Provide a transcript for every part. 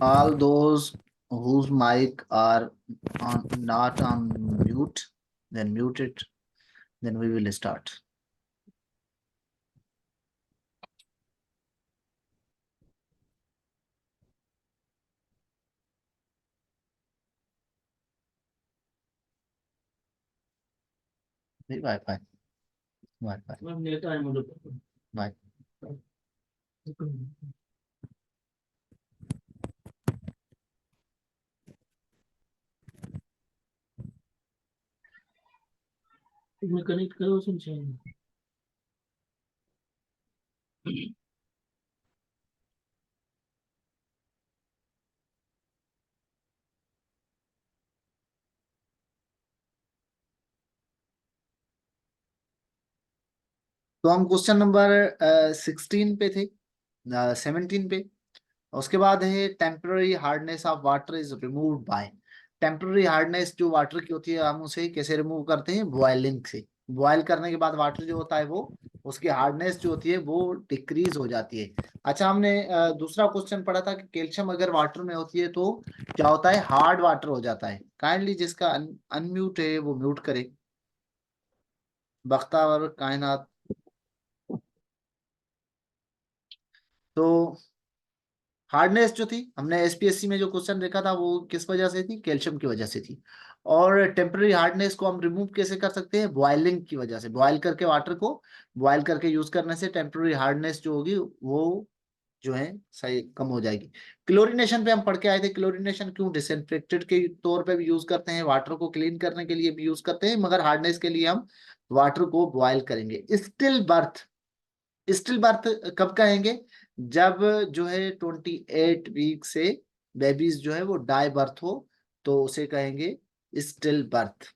All those whose mic are not on mute, then mute it. Then we will start. Wi-Fi. Bye. इसमें connect करो sunshine. तो हम question number 16 पे थे, 17 पे। उसके बाद है temporary hardness of water is removed by. Temporary hardness जो वाटर की होती है, हम उसे कैसे रिमूव करते हैं? बॉइलिंग से। बॉयल करने के बाद वाटर जो होता है वो उसकी हार्डनेस जो होती है वो डिक्रीज हो जाती है। अच्छा, हमने दूसरा क्वेश्चन पढ़ा था कि कैल्शियम अगर वाटर में होती है तो क्या होता है? हार्ड वाटर हो जाता है। काइंडली जिसका अनम्यूट है वो म्यूट करे। बख्तावर कायनात। तो हार्डनेस जो थी, हमने एसपीएससी में जो क्वेश्चन देखा था वो किस वजह से थी? कैल्शियम की वजह से थी। और टेम्पररी हार्डनेस को हम रिमूव कैसे कर सकते हैं? बॉइलिंग की वजह से। बॉयल करके वाटर को बॉयल करके यूज करने से टेम्पररी हार्डनेस जो होगी वो जो है सही कम हो जाएगी। क्लोरीनेशन पे हम पढ़ के आए थे। क्लोरीनेशन क्यों? डिसइंफेक्टेंट के तौर पे भी यूज करते हैं, वाटर को क्लीन करने के लिए भी यूज करते हैं, मगर हार्डनेस के लिए हम वाटर को बॉयल करेंगे। Still birth. स्टिल बर्थ कब कहेंगे? जब जो है 28 वीक से बेबीज जो है वो डाई बर्थ हो तो उसे कहेंगे स्टिल बर्थ।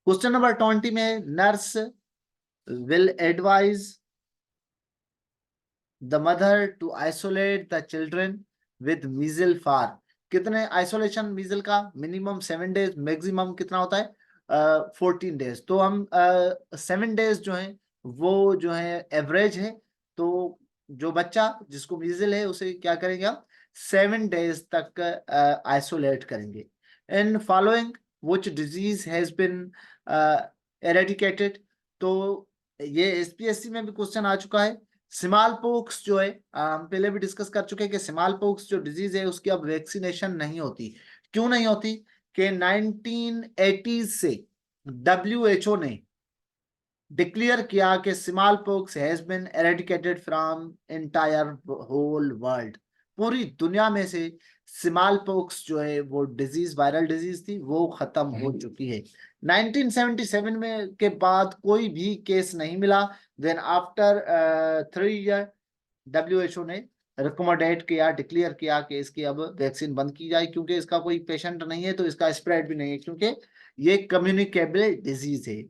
क्वेश्चन नंबर 20 में nurse will advise the mother to isolate the children with measles for. कितने आइसोलेशन मीजल का? मिनिमम 7 डेज, मैक्सिमम कितना होता है? 14 डेज। तो हम 7 डेज जो है वो जो है एवरेज है। तो जो बच्चा जिसको मीजल है उसे क्या करेंगे हम? 7 डेज तक आइसोलेट करेंगे। In following which disease has been eradicated. तो ये एसपीएससी में भी क्वेश्चन आ चुका है। स्मॉल पोक्स जो है, हम पहले भी डिस्कस कर चुके हैं कि स्मॉल पोक्स जो डिजीज है उसकी अब वैक्सीनेशन नहीं होती। क्यों नहीं होती? कि 1980 से डब्ल्यूएचओ ने डिक्लेयर किया कि smallpox has been eradicated from entire whole world. पूरी दुनिया में से स्मॉल पोक्स जो है वो डिजीज, वायरल डिजीज थी, वो खत्म हो चुकी है। 1977 में के बाद कोई भी केस नहीं मिला। देन आफ्टर 3 ईयर डब्ल्यूएचओ ने रिकमेंडेट किया, डिक्लेयर किया कि इसकी अब वैक्सीन बंद की जाए, क्योंकि इसका कोई पेशेंट नहीं है तो इसका स्प्रेड भी नहीं है, क्योंकि ये कम्युनिकेबल डिजीज है।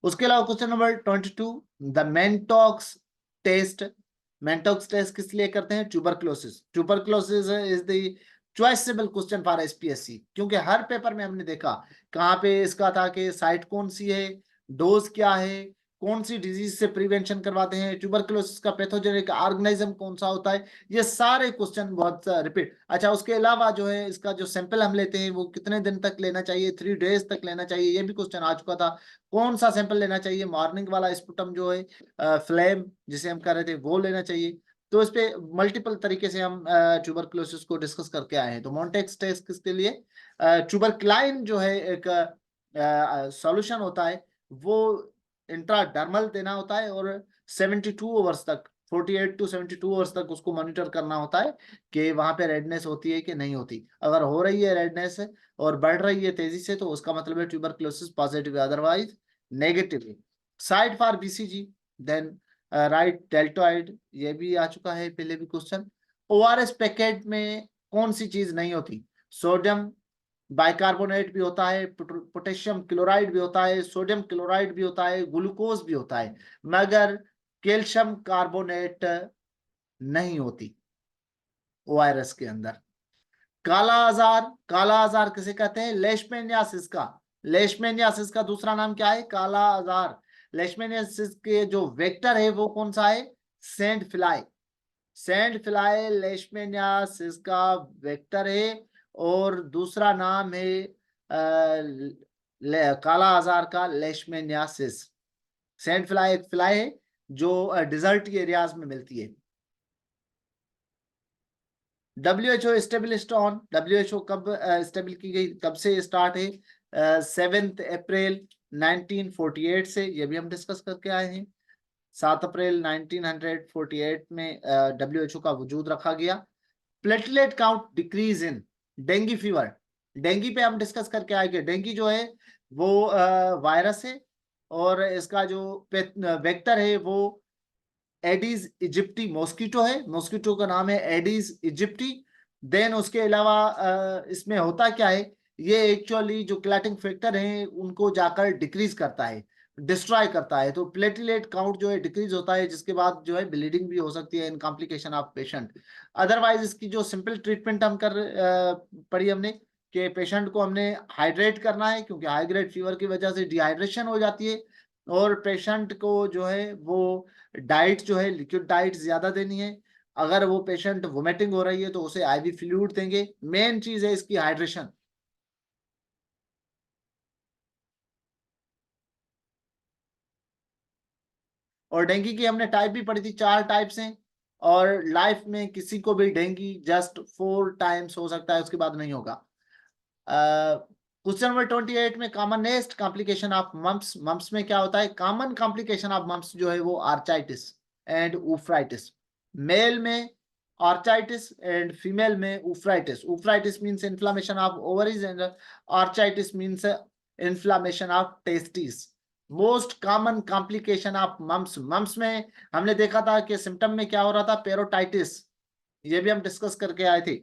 उसके अलावा question number 22, the Mantoux test. Mantoux test किस लिए करते हैं? Tuberculosis. Tuberculosis is the choiceable question for SPSC, क्योंकि हर पेपर में हमने देखा कहाँ पे इसका था कि साइट कौन सी है, डोज क्या है, कौन सी डिजीज से प्रिवेंशन करवाते हैं, ट्यूबरक्लोसिस का पैथोजेनिक ऑर्गेनिज्म कौन सा होता है। ये सारे क्वेश्चन बहुत रिपीट। अच्छा, उसके अलावा जो है इसका जो सैंपल हम लेते हैं वो कितने दिन तक लेना चाहिए? 3 डेज तक लेना चाहिए, ये भी क्वेश्चन आ चुका था। कौन सा सैंपल लेना चाहिए? मॉर्निंग वाला स्पुटम जो है फ्लेम जिसे हम कर रहे थे वो लेना चाहिए। तो इस पे मल्टीपल तरीके से हम ट्यूबरक्लोसिस को डिस्कस करके आए हैं। तो मॉन्टेक्स टेस्ट किसके लिए? ट्यूबरक्लाइन जो है एक सॉल्यूशन होता है, वो इंट्राडर्मल देना होता है और 72 आवर्स तक, 48 to 72 आवर्स तक उसको मॉनिटर करना होता है कि वहां पे रेडनेस होती है कि नहीं होती। अगर हो रही है रेडनेस और बढ़ रही है तेजी से तो उसका मतलब है ट्यूबरक्लोसिस पॉजिटिव है, otherwise negative. Side for BCG. Then right deltoid, ये भी आ चुका है पहले भी क्वेश्चन। ओआरएस पैकेट में कौन सी चीज नहीं होती? सोडियम बाइकार्बोनेट भी होता है, पोटेशियम क्लोराइड भी होता है, सोडियम क्लोराइड भी होता है, ग्लूकोज भी होता है, मगर कैल्शियम कार्बोनेट नहीं होती ओआरएस के अंदर। काला आजार। काला आजार किसे कहते हैं? लेशमेनियासिस का। लेशमेनियासिस का दूसरा नाम क्या है? काला आजार। लेशमेनियासिस के जो वेक्टर है वो कौन सा है? Sand fly. सैंड फ्लाई लेशमेनियासिस का वेक्टर है। और दूसरा नाम है काला आजार का लेशमेनियासिस। सैंड फ्लाई एक फ्लाई है जो डिजर्ट एरियाज में मिलती है। WHO स्टेब्लिश्ड ऑन, WHO कब स्टेबल की गई, कब से स्टार्ट है? 7 अप्रैल 1948 से, ये भी हम डिस्कस करके आए हैं। 7 अप्रैल 1948 में WHO का वजूद रखा गया। Platelet count decrease in dinghy fever. Dinghy पे हम डिस्कस करके आएंगे। डेंगी जो है वो वायरस है और इसका जो वेक्टर है वो एडीज इजिप्टी मॉस्किटो है। मॉस्किटो का नाम है एडीज इजिप्टी। देन उसके अलावा इसमें होता क्या है, ये एक्चुअली जो क्लैटिंग फैक्टर है उनको जाकर डिक्रीज करता है, डिस्ट्रॉय करता है। तो प्लेटलेट काउंट जो है डिक्रीज होता है, जिसके बाद जो है ब्लीडिंग भी हो सकती है इन कॉम्प्लिकेशन ऑफ पेशेंट। अदरवाइज इसकी जो सिंपल ट्रीटमेंट हम पढ़ी हमने कि पेशेंट को हमने हाइड्रेट करना है, क्योंकि हाई ग्रेड फीवर की वजह से डिहाइड्रेशन हो जाती है। और पेशेंट को जो है वो डाइट जो है लिक्विड डाइट ज्यादा देनी है। अगर वो पेशेंट वोमिटिंग हो रही है तो उसे आईवी फ्लूइड देंगे। मेन चीज है इसकी हाइड्रेशन। और डेंगू की हमने टाइप भी पढ़ी थी, 4 टाइप्स हैं। और लाइफ में किसी को भी डेंगू जस्ट 4 टाइम्स हो सकता है, उसके बाद नहीं होगा। क्वेश्चन नंबर 28 में commonest complication of mumps. Mumps में क्या होता है? कॉमन कॉम्प्लिकेशन ऑफ मम्प्स जो है वो आर्चाइटिस एंड ऊफ्राइटिस। मेल में आर्चाइटिस एंड फीमेल में oophoritis. Oophoritis means inflammation of ovaries and orchitis means inflammation of testis. Most common complication of mumps. Mumps में हमने देखा था कि सिम्टम में क्या हो रहा था? पेरोटाइटिस, ये भी हम डिस्कस करके आए थे।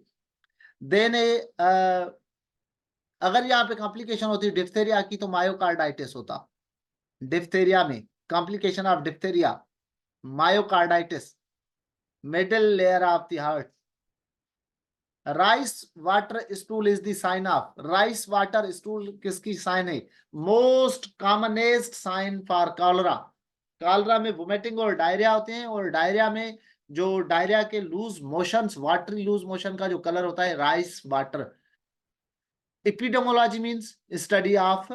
देन अगर यहाँ पे कॉम्प्लिकेशन होती डिप्थेरिया की तो मायोकार्डाइटिस होता। डिप्थेरिया में complication of diphtheria myocarditis, middle layer of the heart. Rice water stool is the sign of. Rice water stool किसकी साइन है? Most commonest sign for cholera. Cholera में वोमिटिंग और diarrhoea होते हैं, और डायरिया में जो डायरिया के loose motions, watery loose motion का जो कलर होता है rice water. Epidemiology means study of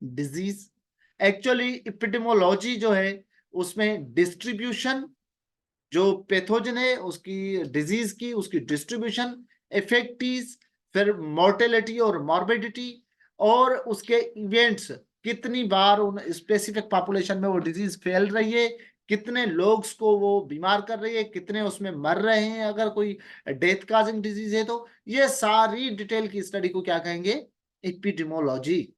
disease. Actually epidemiology जो है उसमें डिस्ट्रीब्यूशन, जो पैथोजन है उसकी, डिजीज की, उसकी डिस्ट्रीब्यूशन, इफेक्टिव, फिर मोर्टेलिटी और मॉर्बिडिटी, और उसके इवेंट्स, कितनी बार उन स्पेसिफिक पॉपुलेशन में वो डिजीज फैल रही है, कितने लोग को वो बीमार कर रही है, कितने उसमें मर रहे हैं, अगर कोई डेथ काजिंग डिजीज है तो ये सारी डिटेल की स्टडी को क्या कहेंगे? एपिडेमोलॉजी।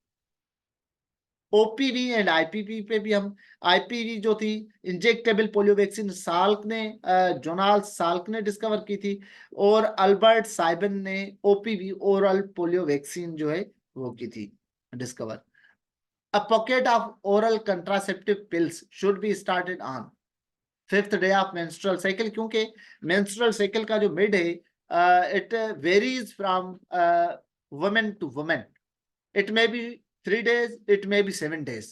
ओपीवी एंड आईपीवी पे भी हम, आईपीवी जो थी इंजेक्टेबल पोलियो वैक्सीन, साल्क ने जोनाल्ड साल्क ने डिस्कवर की थी, और अल्बर्ट साइबन ने ओपीवी ओरल पोलियो वैक्सीन जो है वो की थी discover. A pocket of oral contraceptive pills should be started on 5th day of menstrual cycle, क्योंकि मेंस्ट्रुअल साइकिल का जो मिड है it varies from women to women. It may be 3 days, it may be 7 days.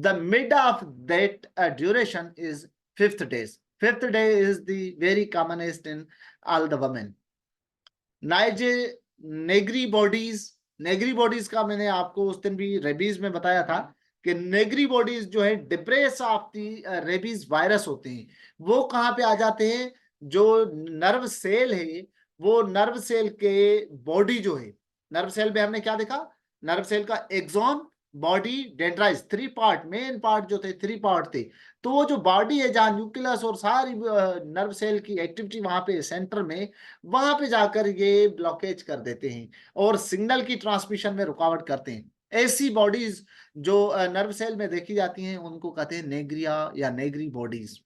The mid of that duration is 5th days. 5th day is the very commonest in all the women. Negri bodies, Negri bodies का मैंने आपको उस दिन भी rabies में बताया था कि नेग्री बॉडीज जो है depress of the rabies virus होते हैं। वो कहाँ पे आ जाते हैं? जो नर्व सेल है, वो नर्व सेल के बॉडी जो है, नर्व सेल में हमने क्या देखा? नर्व सेल का axon, body, dendrite, 3 part, main part जो थे 3 पार्ट थे। तो वो जो बॉडी है जहाँ न्यूक्लियस और सारी नर्व सेल की एक्टिविटी वहां पे सेंटर में, वहां पे जाकर ये ब्लॉकेज कर देते हैं और सिग्नल की ट्रांसमिशन में रुकावट करते हैं। ऐसी बॉडीज जो नर्व सेल में देखी जाती हैं उनको कहते हैं नेग्रिया या नेग्री बॉडीज।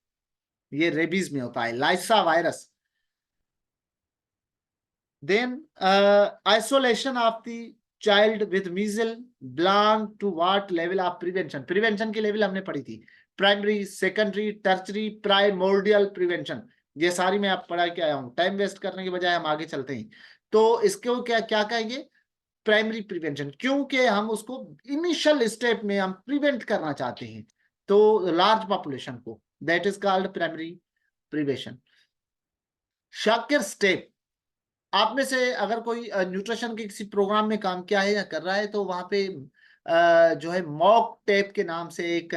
ये रेबीज में होता है, lyssa virus. Then isolation of the child with measles belong to what level of prevention? Prevention की लेवल हमने पढ़ी थी, primary, secondary, tertiary, primordial prevention. ये सारी मैं आप पढ़ा के आया हूं, टाइम वेस्ट करने के बजाय हम आगे चलते हैं। तो इसको क्या क्या कहेंगे? प्राइमरी प्रिवेंशन, क्योंकि हम उसको इनिशियल स्टेप में हम प्रिवेंट करना चाहते हैं। तो लार्ज पॉपुलेशन को, that is called primary prevention. Shakir step, आप में से अगर कोई न्यूट्रिशन के किसी प्रोग्राम में काम किया है या कर रहा है तो वहां पे जो है मॉक टेप के नाम से एक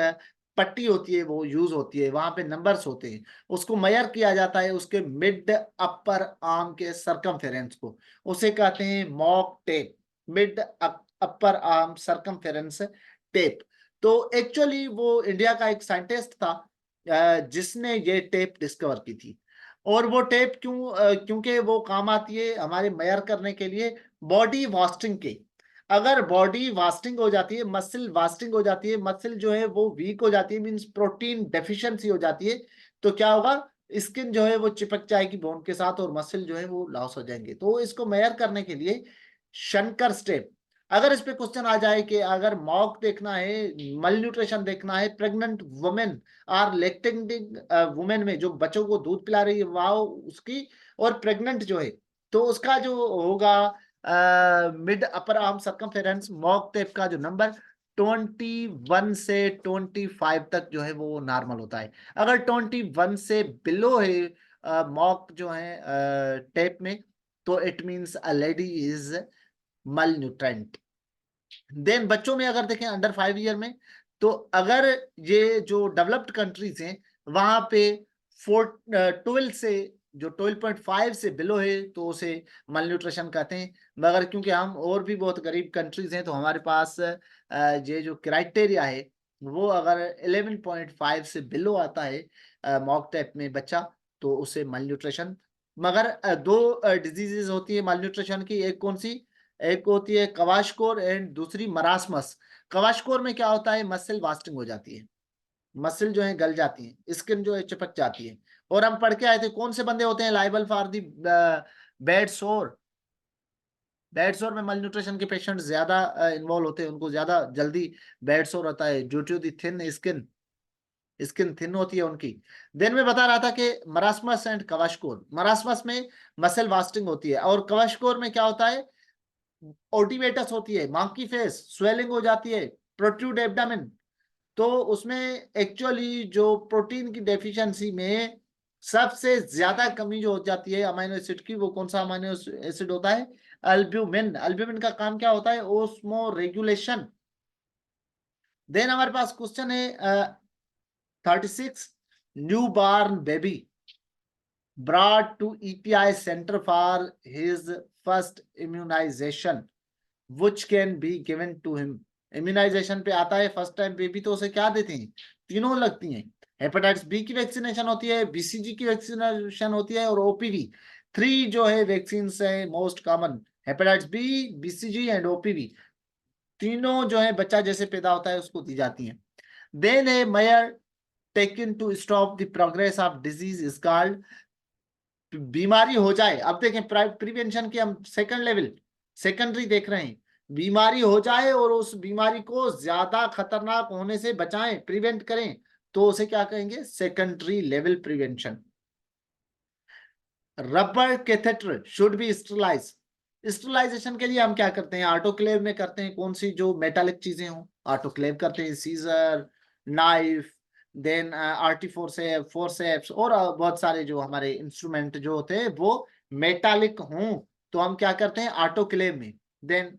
पट्टी होती है, वो यूज होती है, वहां पे नंबर्स होते हैं, उसको मेजर किया जाता है उसके मिड अपर आर्म के सरकमफेरेंस को, उसे कहते हैं mock tape, mid upper arm circumference tape. तो एक्चुअली वो इंडिया का एक साइंटिस्ट था जिसने ये टेप डिस्कवर की थी। और वो टेप क्योंकि वो काम आती है हमारे मेजर करने के लिए बॉडी वास्टिंग के। अगर बॉडी वास्टिंग हो जाती है, मसल वास्टिंग हो जाती है, मसल जो है वो वीक हो जाती है, मींस प्रोटीन डेफिशिएंसी हो जाती है, तो क्या होगा, स्किन जो है वो चिपक जाएगी बोन के साथ और मसल जो है वो लॉस हो जाएंगे। तो इसको मेजर करने के लिए शंकर स्टेप। अगर इस पे क्वेश्चन आ जाए कि अगर मॉक देखना है, मल न्यूट्रिशन देखना है, pregnant women or lactating women में जो बच्चों को दूध पिला रही है वह उसकी, और प्रेग्नेंट जो है तो उसका जो होगा mid upper arm circumference mock tape का जो नंबर 21 से 25 तक जो है वो नॉर्मल होता है। अगर 21 से बिलो है मॉक जो है टेप में, तो it means a lady is मल न्यूट्रेंट। देन बच्चों में अगर देखें अंडर 5 ईयर में, तो अगर ये जो डेवलप्ड कंट्रीज हैं वहां पे 12 से जो 12.5 से बिलो है तो उसे मल न्यूट्रिशन कहते हैं। मगर क्योंकि हम और भी बहुत गरीब कंट्रीज हैं तो हमारे पास ये जो क्राइटेरिया है वो अगर 11.5 से बिलो आता है मॉक टेप में बच्चा, तो उसे मल न्यूट्रिशन। मगर दो डिजीजेस होती है मल न्यूट्रिशन की, एक कौन सी, एक होती है कवाशकोर एंड दूसरी मरासमस। कवाशकोर में क्या होता है, मसल वास्टिंग हो जाती है, मसल जो है गल जाती है, स्किन जो है चिपक जाती है। और हम पढ़ के आए थे कौन से बंदे होते हैं लाइबल फॉर दी बेड सोर। बेड सोर में मल न्यूट्रिशन के पेशेंट ज्यादा इन्वॉल्व होते हैं, उनको ज्यादा जल्दी बेड सोर होता है due to the thin skin, skin thin होती है उनकी। देन में बता रहा था कि मरासमस एंड कवाशकोर, मरासमस में मसल वास्टिंग होती है और कवाशकोर में क्या होता है, ओटिवेटस होती है, मांकी फेस, स्वेलिंग हो जाती है, प्रोट्रूड एब्डामेन। तो उसमें एक्चुअली जो प्रोटीन की डेफिशिएंसी में सबसे ज्यादा कमी जो हो जाती है अमाइनो एसिड की, वो कौन सा अमाइनो एसिड होता है, अल्ब्यूमिन। अल्ब्यूमिन का काम क्या होता है, ओस्मो रेगुलेशन। देन हमारे पास क्वेश्चन है 36, new born baby brought to EPI center for his first immunization which can be given to him। Immunisation पे आता है फर्स्ट टाइम बेबी तो उसे क्या देते हैं, तीनों लगती हैं। हेपेटाइटिस बी की वैक्सीनेशन होती है, बीसीजी की वैक्सीनेशन होती है और ओपीवी। 3 जो है वैक्सीन है most common, hepatitis B, BCG and OPV. तीनों जो है बच्चा जैसे पैदा होता है उसको दी जाती हैं। Then a measure taken to stop the progress of disease is called, बीमारी हो जाए, अब देखें प्रिवेंशन की हम सेकंड लेवल, सेकेंडरी देख रहे हैं, बीमारी हो जाए और उस बीमारी को ज्यादा खतरनाक होने से बचाएं, प्रिवेंट करें, तो उसे क्या कहेंगे, secondary level prevention. Rubber catheter should be sterilise. Sterilisation के लिए हम क्या करते हैं, ऑटोक्लेव में करते हैं, कौन सी जो मेटालिक चीजें हो ऑटोक्लेव करते हैं, scissor, knife, then artery forceps और बहुत सारे जो हमारे इंस्ट्रूमेंट जो होते हैं वो मेटालिक हों तो हम क्या करते हैं ऑटोक्लेव में। देन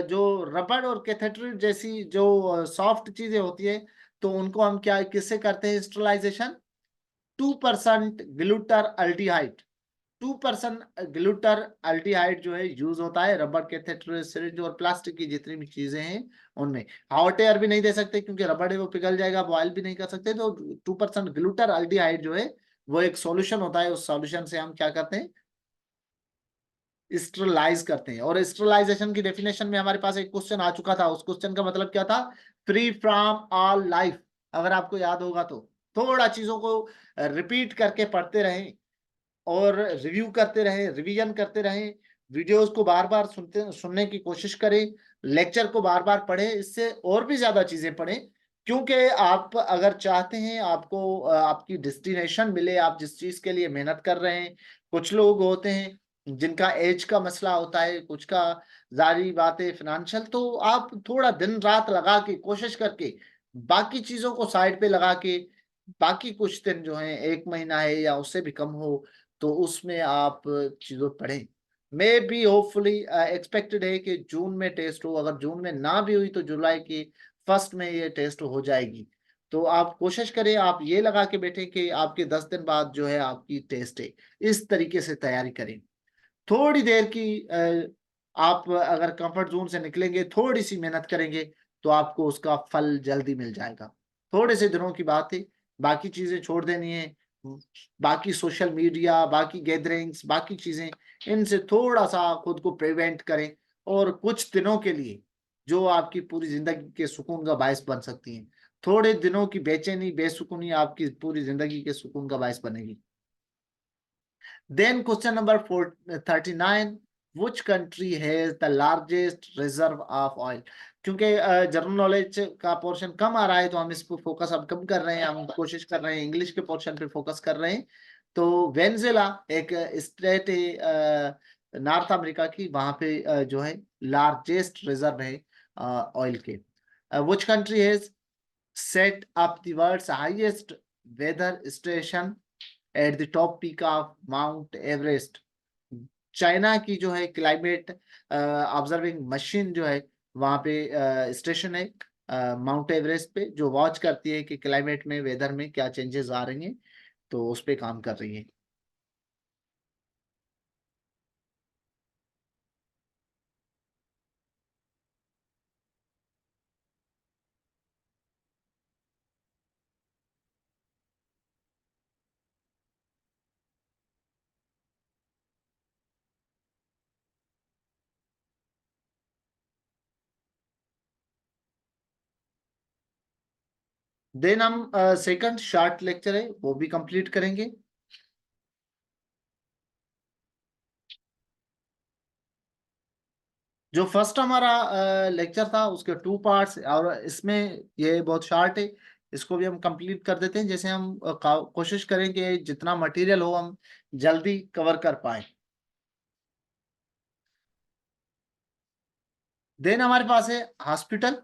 जो रबर और कैथेटर जैसी जो सॉफ्ट चीजें होती है तो उनको हम क्या किससे करते हैं स्टरलाइजेशन, 2% ग्लूटर अल्डिहाइड। 2% ग्लूटर अल्डिहाइड जो है यूज होता है रबर कैथेटर, सिरिंज और प्लास्टिक की जितनी भी चीजें हैं उनमें। हॉट एयर भी नहीं दे सकते क्योंकि रबर है वो पिघल जाएगा, बॉयल भी नहीं कर सकते, तो 2% ग्लूटर अल्डिहाइड जो है वो एक सॉल्यूशन होता है, उस सॉल्यूशन से हम क्या करते हैं, स्टरलाइज करते हैं। और स्टरलाइजेशन की डेफिनेशन में हमारे पास एक क्वेश्चन आ चुका था, उस क्वेश्चन का मतलब क्या था, फ्री फ्रॉम ऑल लाइफ। अगर आपको याद होगा तो थोड़ा चीजों को रिपीट करके पढ़ते रहें और रिव्यू करते रहें, रिवीजन करते रहें, वीडियोस को बार बार सुनने की कोशिश करें, लेक्चर को बार बार पढ़ें, इससे और भी ज्यादा चीजें पढ़ें। क्योंकि आप अगर चाहते हैं आपको आपकी डेस्टिनेशन मिले, आप जिस चीज के लिए मेहनत कर रहे हैं, कुछ लोग होते हैं जिनका एज का मसला होता है, कुछ का जारी बात है फिनेंशियल, तो आप थोड़ा दिन रात लगा के कोशिश करके बाकी चीजों को साइड पे लगा के बाकी कुछ दिन जो है, 1 महीना है या उससे भी कम हो, तो उसमें आप चीजों पढ़ें। मे बी होपफुली एक्सपेक्टेड है कि जून में टेस्ट हो, अगर जून में ना भी हुई तो जुलाई की फर्स्ट में ये टेस्ट हो जाएगी। तो आप कोशिश करें, आप ये लगा के बैठे कि आपके 10 दिन बाद जो है आपकी टेस्ट है, इस तरीके से तैयारी करें। थोड़ी देर की आप अगर कंफर्ट जोन से निकलेंगे, थोड़ी सी मेहनत करेंगे, तो आपको उसका फल जल्दी मिल जाएगा। थोड़े से दिनों की बात है, बाकी चीजें छोड़ देनी है। बाकी सोशल मीडिया, बाकी गैदरिंग्स, बाकी चीजें, इनसे थोड़ा सा खुद को प्रिवेंट करें, और कुछ दिनों के लिए जो आपकी पूरी जिंदगी के सुकून का बायस बन सकती है। थोड़े दिनों की बेचैनी, बेसुकूनी आपकी पूरी जिंदगी के सुकून का बायस बनेगी। Then question number 39, which country has the largest reserve of oil? क्योंकि जनरल नॉलेज का पोर्शन कम आ रहा है, तो हम इस पर फोकस अब कम कर रहे हैं, हम कोशिश कर रहे हैं इंग्लिश के पोर्शन पे फोकस कर रहे हैं। तो वेनेजुएला एक स्टेट है नॉर्थ अमेरिका की, वहां पे जो है लार्जेस्ट रिजर्व है ऑयल के। which country has set up the world's highest weather station at the top peak of mount Everest? China की जो है क्लाइमेट ऑब्जर्विंग मशीन जो है, वहां पे स्टेशन है माउंट एवरेस्ट पे, जो वॉच करती है कि क्लाइमेट में, वेदर में क्या चेंजेस आ रही हैं, तो उस पे काम कर रही है। देन हम सेकंड शार्ट लेक्चर है वो भी कंप्लीट करेंगे। जो फर्स्ट हमारा लेक्चर था उसके 2 पार्ट्स, और इसमें ये बहुत शार्ट है, इसको भी हम कंप्लीट कर देते हैं। जैसे हम कोशिश करेंगे जितना मटेरियल हो हम जल्दी कवर कर पाए। देन हमारे पास है hospital,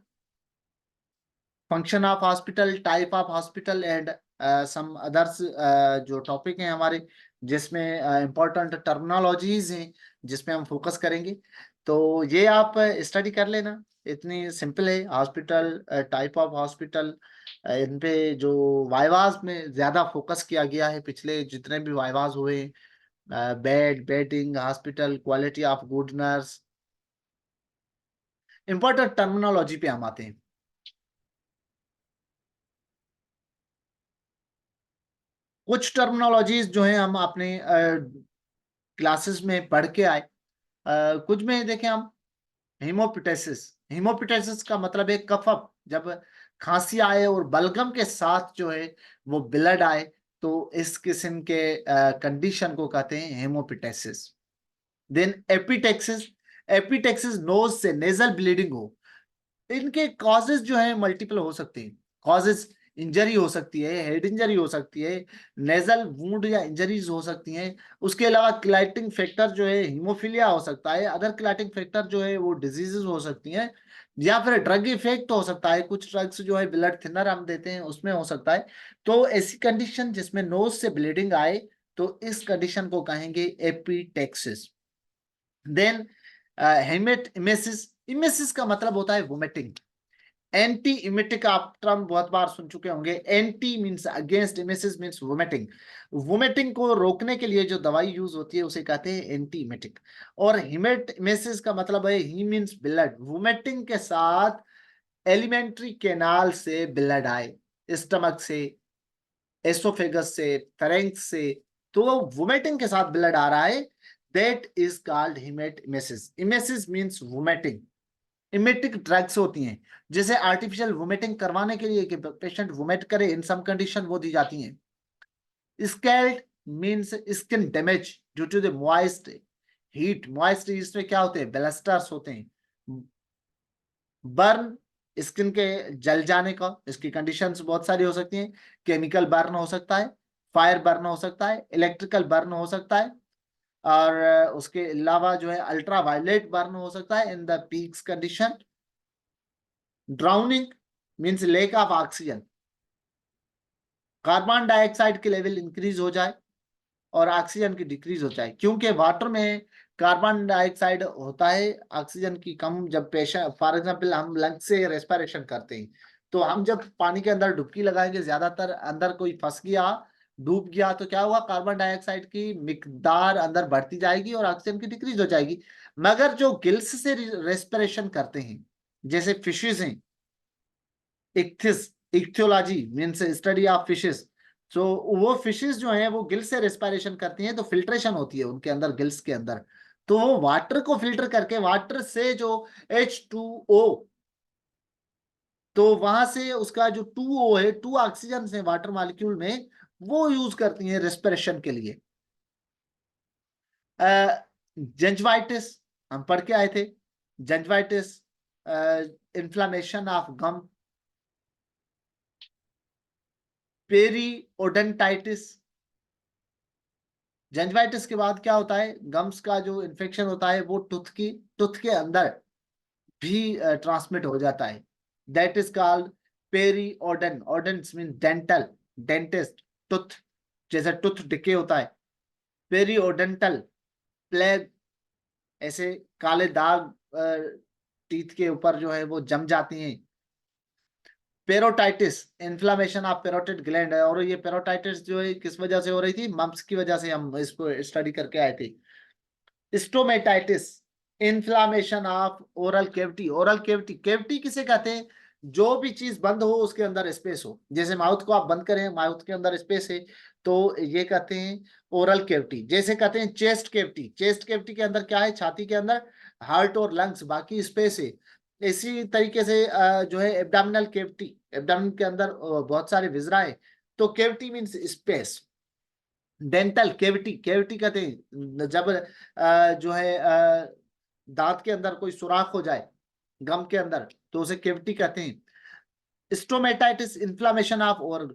function of hospital, type of hospital, and some others जो टॉपिक हैं हमारे, जिसमें इंपॉर्टेंट टर्मिनोलॉजीज हैं, जिसमें हम फोकस करेंगे। तो ये आप स्टडी कर लेना, इतनी सिंपल है। हॉस्पिटल, टाइप ऑफ हॉस्पिटल, इन पे जो वाइवाज में ज्यादा फोकस किया गया है, पिछले जितने भी वाइवाज हुए, bed, bedding, hospital, quality of good nurse, important terminology पे हम आते हैं। कुछ टर्मिनोलॉजीज जो है हम अपने क्लासेस में पढ़ के आए। कुछ में देखें हम, हेमोपिटेसिस, हेमोपिटेसिस का मतलब है कफअप, जब खांसी आए और बलगम के साथ जो है वो ब्लड आए, तो इस किस्म के कंडीशन को कहते हैं हेमोपिटेसिस। देन एपिटेक्सिस, एपिटेक्सिस नोज से नेजल ब्लीडिंग हो। इनके कॉजेज जो है मल्टीपल हो सकते हैं। कॉजेज, इंजरी हो सकती है, हेड इंजरी हो सकती है, नेजल वुंड या इंजरीज हो सकती हैं। उसके अलावा क्लैटिंग फैक्टर जो है हीमोफीलिया हो सकता है, अदर क्लैटिंग फैक्टर जो है वो डिजीजेस हो सकती हैं, या फिर ड्रग इफेक्ट हो सकता है, कुछ ड्रग्स जो है ब्लड थिनर हम देते हैं उसमें हो सकता है। तो ऐसी कंडीशन जिसमें नोज से ब्लीडिंग आए, तो इस कंडीशन को कहेंगे epistaxis. Then haematemesis, emesis का मतलब होता है वोमिटिंग। एंटी इमेटिक आप टर्म बहुत बार सुन चुके होंगे, anti means against, emesis means vomiting. Vomiting को रोकने के लिए जो दवाई यूज होती है उसे कहते हैं एंटी इमेटिक। और हिमेट इमेसिस का मतलब है ही मींस ब्लड, वोमिटिंग के साथ एलिमेंट्री कैनाल से ब्लड आए, स्टमक से, एसोफेगस से, फेरेंक्स से, तो वोमिटिंग के साथ ब्लड आ रहा है, that is called haematemesis. Emesis means vomiting. Emetic drugs होती हैं, जैसे आर्टिफिशियल वोमिटिंग करवाने के लिए कि पेशेंट वोमिट करे, इन सम कंडीशन वो दी जाती हैं। Scald means skin damage due to the moist heat, moist इसमें क्या होते हैं, ब्लस्टर्स होते हैं। बर्न, स्किन के जल जाने का, इसकी कंडीशंस बहुत सारी हो सकती हैं। केमिकल बर्न हो सकता है, फायर बर्न हो सकता है, इलेक्ट्रिकल बर्न हो सकता है, और उसके अलावा जो है अल्ट्रा वायलेट बर्न हो सकता है in the peaks condition. Drowning, means lake of oxygen, carbon dioxide की लेवल इंक्रीज हो जाए और ऑक्सीजन की डिक्रीज हो जाए, क्योंकि वाटर में कार्बन डाइऑक्साइड होता है, ऑक्सीजन की कम। जब पेशेंट फॉर एग्जांपल हम लंग्स से रेस्पिरेशन करते हैं, तो हम जब पानी के अंदर डुबकी लगाएंगे, ज्यादातर अंदर कोई फंस गया, डूब गया, तो क्या हुआ, कार्बन डाइऑक्साइड की मिकदार अंदर बढ़ती जाएगी और ऑक्सीजन की डिक्रीज हो जाएगी। मगर जो गिल्स से रेस्पिरेशन करते हैं, जैसे फिशेज हैं, ichthys, ichthyology means study of fishes, तो वो फिशेस जो हैं वो गिल से रेस्पिरेशन करती हैं, तो फिल्ट्रेशन होती है उनके अंदर, गिल्स के अंदर। तो वो वाटर को फिल्टर करके वाटर से जो H2O, तो वहां से उसका जो 2O है, 2 ऑक्सीजन है वाटर मॉलिक्यूल में, वो यूज करती हैं रेस्पिरेशन के लिए। जेंजवाइटिस हम पढ़ के आए थे, जेंजवाइटिस, इन्फ्लामेशन ऑफ गम, पेरिओडोंटाइटिस। जेंजवाइटिस के बाद क्या होता है, गम्स का जो इन्फेक्शन होता है वो टूथ के अंदर भी ट्रांसमिट हो जाता है, that is called periodon, odons mean dental, dentist, tooth, जैसे टूथ डिके होता है, पेरिओडेंटल प्लेग, ऐसे काले दाग टीथ के ऊपर जो है वो जम जाती हैं। पेरोटाइटिस, इन्फ्लामेशन ऑफ पेरोटिड ग्लैंड है, और ये पेरोटाइटिस जो है किस वजह से हो रही थी, मम्प्स की वजह से, हम इसको स्टडी करके आए थे। Stomatitis, inflammation of oral cavity, oral cavity, cavity किसे कहते हैं, जो भी चीज बंद हो उसके अंदर स्पेस हो, जैसे माउथ को आप बंद करें, माउथ के अंदर स्पेस है, तो ये कहते हैं ओरल कैविटी। जैसे कहते हैं चेस्ट कैविटी, चेस्ट कैविटी के अंदर क्या है, छाती के अंदर हार्ट और लंग्स, बाकी स्पेस है। इसी तरीके से जो है एब्डोमिनल कैविटी, एब्डोमिन के अंदर बहुत सारे विजरा है, तो cavity means space. Dental cavity, cavity कहते हैं जब जो है दांत के अंदर कोई सुराख हो जाए गम के अंदर, तो उसे कैविटी कहते हैं। स्टोमेटाइटिस, इन्फ्लामेशन ऑफ, और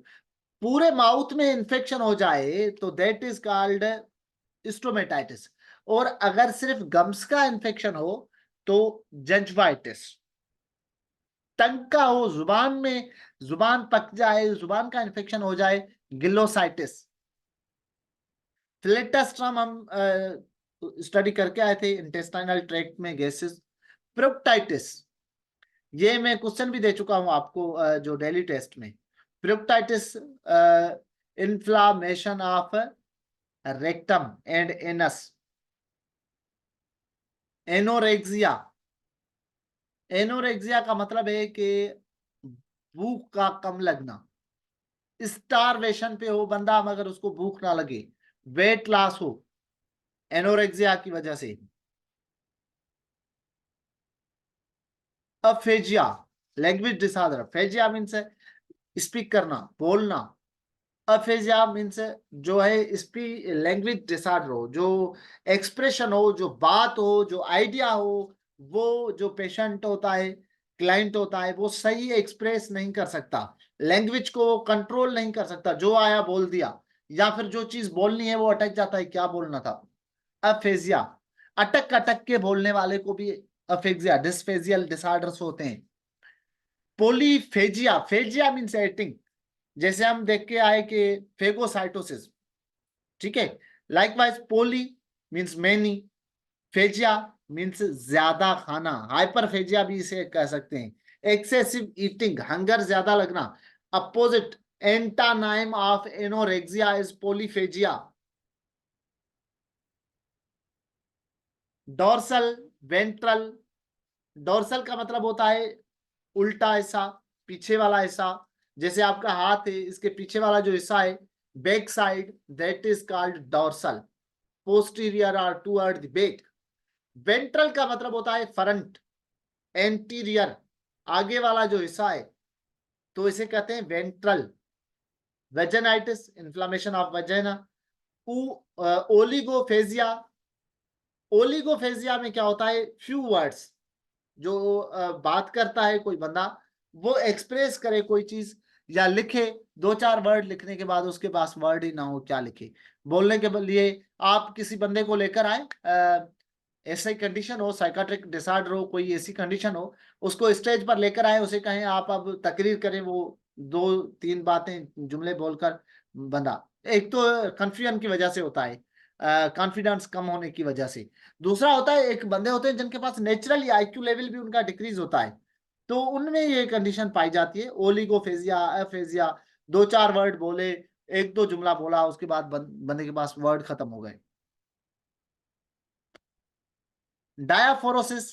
पूरे माउथ में इंफेक्शन हो जाए तो दैट इज कॉल्ड स्टोमेटाइटिस। और अगर सिर्फ गम्स का इंफेक्शन हो तो जंजवाइटिस। टंग का हो, जुबान में, जुबान पक जाए, जुबान का इंफेक्शन हो जाए, गिलोसाइटिस। फ्लेटस्ट्रम हम स्टडी करके आए थे, इंटेस्टाइनल ट्रैक्ट में गैसेस। प्रोक्टाइटिस, ये मैं क्वेश्चन भी दे चुका हूं आपको जो डेली टेस्ट में। Proctitis, inflammation of rectum and anus. Anorexia, anorexia का मतलब है कि भूख का कम लगना, स्टारवेशन पे हो बंदा मगर उसको भूख ना लगे, वेट लॉस हो एनोरेक्सिया की वजह से। Aphasia, language disorder, phagia means speak करना, बोलना, अफेजिया मीन्स जो है स्पी लैंग्वेज डिसऑर्डर हो, जो एक्सप्रेशन हो, जो बात हो, जो आइडिया हो, वो जो पेशेंट होता है, क्लाइंट होता है, वो सही एक्सप्रेस नहीं कर सकता, लैंग्वेज को कंट्रोल नहीं कर सकता, जो आया बोल दिया, या फिर जो चीज बोलनी है वो अटक जाता है, क्या बोलना था। अफेजिया, अटक अटक के बोलने वाले को भी अफेजिया, डिस्फेजियल डिसऑर्डर्स होते हैं। पोलीफेजिया, फेजिया मीन्स एटिंग, जैसे हम देख के आए कि फेगोसाइटोसिस, ठीक है। लाइकवाइज पोली मीन्स मेनी, फेजिया मीन्स ज्यादा खाना, हाइपरफेजिया भी इसे कह सकते हैं। एक्सेसिव ईटिंग, हंगर ज्यादा लगना। Opposite antonym of anorexia is polyphagia. Dorsal, ventral, dorsal का मतलब होता है उल्टा हिस्सा, पीछे वाला हिस्सा, जैसे आपका हाथ है, इसके पीछे वाला जो हिस्सा है, back side, that is called dorsal, posterior और टुवर्ड द बैक। वेंट्रल का मतलब होता है फ्रंट, एंटीरियर, आगे वाला जो हिस्सा है, तो इसे कहते हैं ventral. Vaginitis, inflammation of vagina. Oligophagia, oligophagia में क्या होता है, फ्यू वर्ड्स, जो बात करता है कोई बंदा, वो एक्सप्रेस करे कोई चीज या लिखे, दो चार वर्ड लिखने के बाद उसके पास वर्ड ही ना हो, क्या लिखे। बोलने के लिए आप किसी बंदे को लेकर आए, ऐसी कंडीशन हो, साइकाट्रिक डिसऑर्डर हो, कोई ऐसी कंडीशन हो, उसको स्टेज पर लेकर आए, उसे कहें आप अब तकरीर करें, वो 2-3 बातें जुमले बोलकर बंदा, एक तो कंफ्यूजन की वजह से होता है, कॉन्फिडेंस कम होने की वजह से। दूसरा होता है, एक बंदे होते हैं जिनके पास नेचुरली आईक्यू लेवल भी उनका डिक्रीज होता है, तो उनमें ये कंडीशन पाई जाती है, ओलिगोफेजिया, अफेजिया, 2-4 वर्ड बोले, 1-2 जुमला बोला, उसके बाद बंदे के पास वर्ड खत्म हो गए। डायाफोरोसिस,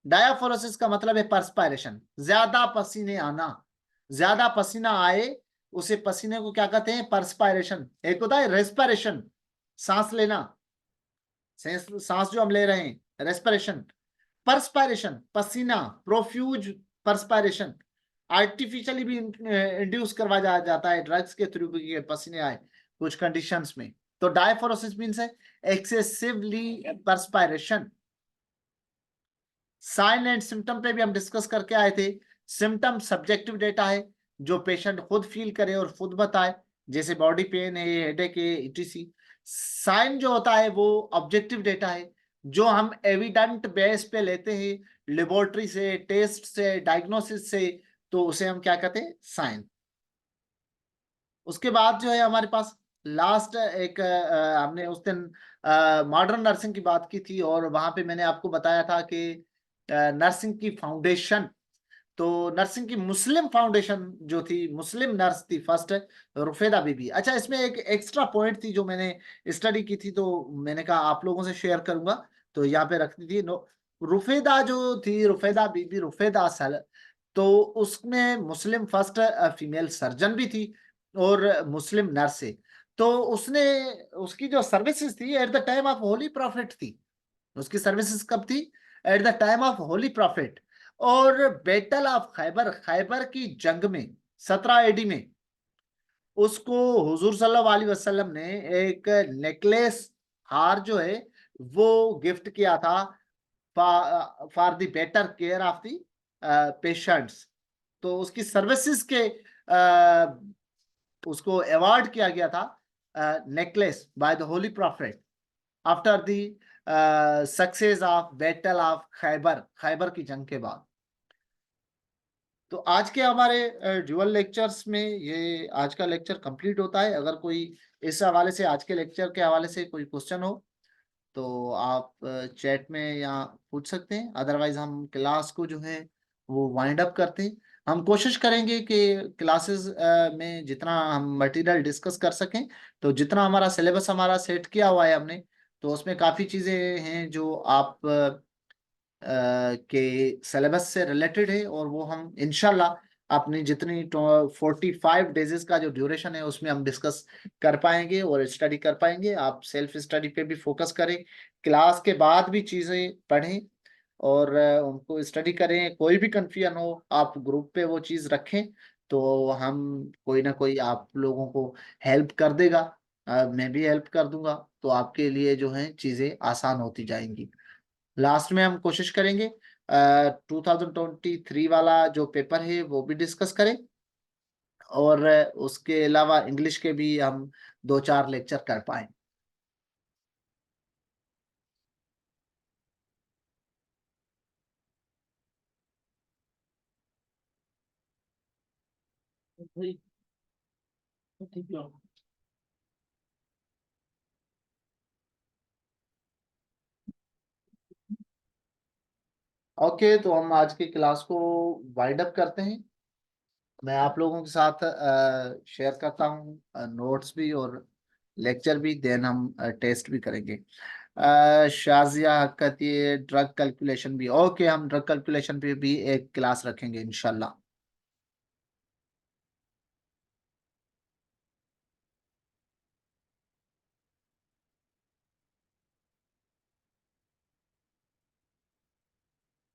डायाफोरोसिस का मतलब है परस्पायरेशन, ज्यादा पसीने आना, ज्यादा पसीना आए, उसे पसीने को क्या कहते हैं, परस्पायरेशन। एक होता है रेस्पिरेशन, सांस लेना, सांस जो हम ले रहे हैं, रेस्पिरेशन। परस्पायरेशन, पसीना, प्रोफ्यूज परस्पायरेशन, आर्टिफिशियली भी इंड्यूस करवा जाता है ड्रग्स के थ्रू भी पसीने आए कुछ कंडीशंस में। तो डायफोरोसिस मींस है excessively perspiration. Sign and symptom पे भी हम डिस्कस करके आए थे। सिम्टम सब्जेक्टिव डेटा है, जो पेशेंट खुद फील करे और खुद बताए, जैसे बॉडी पेन है, हेडेक है, इटीसी। साइन जो होता है वो ऑब्जेक्टिव डेटा है, जो हम एविडेंट बेस पे लेते हैं, लेबोरेटरी से, टेस्ट से, डायग्नोसिस से, तो उसे हम क्या कहते हैं, साइन। उसके बाद जो है हमारे पास लास्ट एक हमने उस दिन मॉडर्न नर्सिंग की बात की थी, और वहां पे मैंने आपको बताया था कि नर्सिंग की फाउंडेशन, तो नर्सिंग की मुस्लिम फाउंडेशन जो थी, मुस्लिम नर्स थी फर्स्ट, रुफेदा बीबी। अच्छा, इसमें एक एक्स्ट्रा पॉइंट थी जो मैंने स्टडी की थी, तो मैंने कहा आप लोगों से शेयर करूंगा, तो यहाँ पे रखती थी। रुफेदा जो थी, रुफेदा बीबी, रुफेदा सल, तो उसमें मुस्लिम फर्स्ट फीमेल सर्जन भी थी और मुस्लिम नर्स है। तो उसने, उसकी जो सर्विसेज थी at the time of holy prophet थी। उसकी सर्विसेज कब थी, at the time of holy prophet. और बैटल ऑफ खैबर, खैबर की जंग में 17 एडी में उसको हुजूर सल्लल्लाहु अलैहि वसल्लम ने एक नेकलेस, हार जो है वो गिफ्ट किया था, for the better care of the patients. तो उसकी सर्विसेज के उसको अवार्ड किया गया था necklace by the holy prophet after the success of battle of Khyber, Khyber की जंग के बाद। तो आज के हमारे ड्यूअल लेक्चर्स में ये आज का लेक्चर कंप्लीट होता है। अगर कोई इस हवाले से, आज के लेक्चर के हवाले से कोई क्वेश्चन हो तो आप चैट में या पूछ सकते हैं, अदरवाइज हम क्लास को जो है वो वाइंड अप करते हैं। हम कोशिश करेंगे कि क्लासेस में जितना हम मटेरियल डिस्कस कर सकें, तो जितना हमारा सिलेबस हमारा सेट किया हुआ है हमने, तो उसमें काफ़ी चीज़ें हैं जो आप के सिलेबस से रिलेटेड है, और वो हम इंशाल्लाह अपनी जितनी 45 डेजेस का जो ड्यूरेशन है उसमें हम डिस्कस कर पाएंगे और स्टडी कर पाएंगे। आप सेल्फ स्टडी पे भी फोकस करें, क्लास के बाद भी चीज़ें पढ़ें और उनको स्टडी करें। कोई भी कंफ्यूजन हो आप ग्रुप पे वो चीज़ रखें, तो हम कोई ना कोई आप लोगों को हेल्प कर देगा, मैं भी हेल्प कर दूंगा, तो आपके लिए जो है चीज़ें आसान होती जाएंगी। लास्ट में हम कोशिश करेंगे 2023 वाला जो पेपर है वो भी डिस्कस करें, और उसके अलावा इंग्लिश के भी हम 2-4 लेक्चर कर पाए। भाई ठीक है। ओके, तो हम आज की क्लास को वाइंड अप करते हैं। मैं आप लोगों के साथ शेयर करता हूँ नोट्स भी और लेक्चर भी, देन हम टेस्ट भी करेंगे। शाजिया कहती है ड्रग कैलकुलेशन भी, ओके, हम ड्रग कैलकुलेशन पे भी एक क्लास रखेंगे इंशाल्लाह।